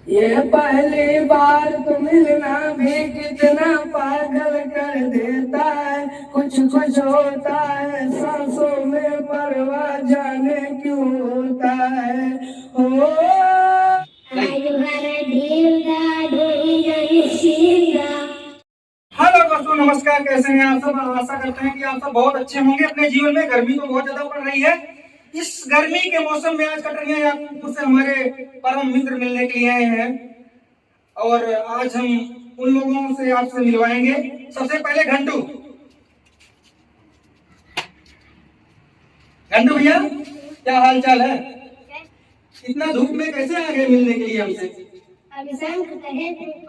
ये पहली बार तो मिलना भी कितना पागल कर देता है। कुछ कुछ होता है सांसों में, परवाह जाने क्यों होता है। हो हेलो दोस्तों, नमस्कार। कैसे हैं आप सब? आशा करते हैं कि आप सब बहुत अच्छे होंगे अपने जीवन में। गर्मी तो बहुत ज्यादा पड़ रही है। इस गर्मी के मौसम में आज कटरिया से हमारे परम मित्र मिलने के लिए आए हैं और आज हम उन लोगों से आपसे मिलवाएंगे। सबसे पहले घंटू घंटू भैया, क्या हाल चाल है? इतना धूप में कैसे आ गए मिलने के लिए हमसे?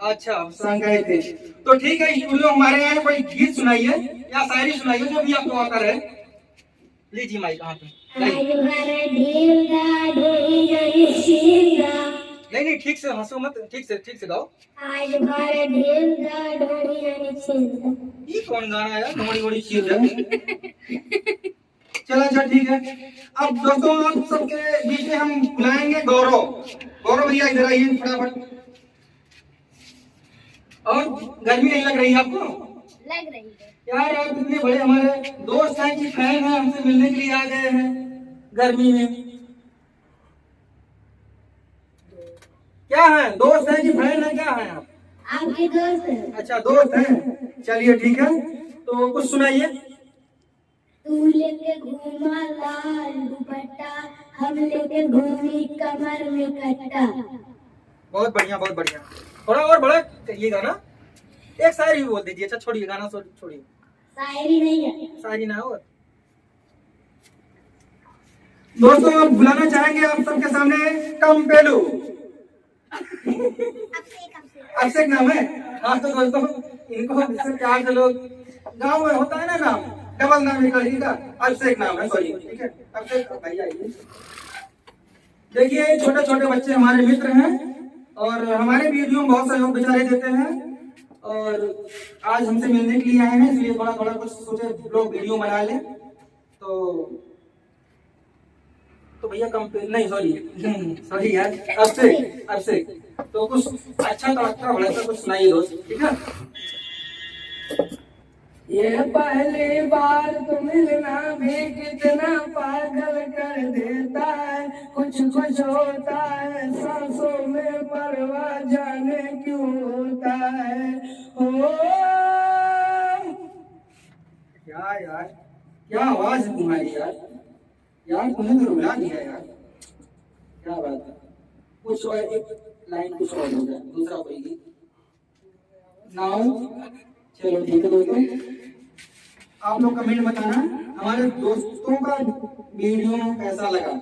अच्छा, संग गए थे तो ठीक है। स्टूडियो हमारे यहाँ कोई गीत सुनाइए या शायरी सुनाइए जो भी आपको आता है। लीजिए माइक हाथ में। नहीं, ठीक से हंसो मत, ठीक से गाओ। ये कौन गाना है? थोड़ी थोड़ी चीज है। चलो अच्छा ठीक है। अब दोस्तों, आप सबके बीच में हम बुलाएंगे गौरव भैया, इधर आइए फटाफट। और गर्मी नहीं लग रही है आपको? लग रही है यार, आप इतने बड़े हमारे दोस्त हैं कि फैन हैं, हमसे मिलने के लिए आ गए हैं गर्मी में। क्या है, दोस्त हैं कि फैन है, क्या है आप? आपके दोस्त हैं। अच्छा, दोस्त हैं। चलिए ठीक है, तो कुछ सुनाइए। तू लेके घूमा लाल दुपट्टा, हम लेके घूमी कमर में कट्टा। बहुत बढ़िया, बहुत बढ़िया। थोड़ा और बड़ा करिएगा ना। एक शायरी भी बोल दीजिए। अच्छा छोड़िए गाना, छोड़िए। शायरी नहीं है, शायरी ना हो। दोस्तों, आप बुलाना चाहेंगे आप सबके सामने कम्पेलू। अभिषेक नाम है। हाँ तो दोस्तों, इनको चार से लोग गाँव में होता है ना नाम, डबल नाम निकाल का। अभिषेक नाम है, सॉरी। ठीक है, अभिषेक भाई आइए। देखिए, छोटे छोटे बच्चे हमारे मित्र हैं और हमारे वीडियो में बहुत सहयोग बेचारे देते हैं और आज हमसे मिलने के लिए आए हैं, इसलिए थोड़ा थोड़ा कुछ सोचे लोग वीडियो बना लें। तो भैया नहीं, सॉरी यार, अभिषेक तो कुछ अच्छा तड़का बड़ा सा कुछ सुनाइए दोस्त, ठीक है? ये पहली बार तो मिलना भी कितना पागल कर देता है। कुछ कुछ होता है सांसों में, परवाह जाने क्यों होता है। हो यार, क्या आवाज है तुम्हारी यार, तुमने तो रुला दिया यार। क्या बात है? कुछ और एक लाइन कुछ और हो जाए, दूसरा कोई गीत नाउ। चलो ठीक है दोस्तों, आप लोग कमेंट बताना हमारे दोस्तों का वीडियो कैसा लगा।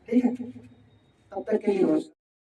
ठीक है, तब तक के लिए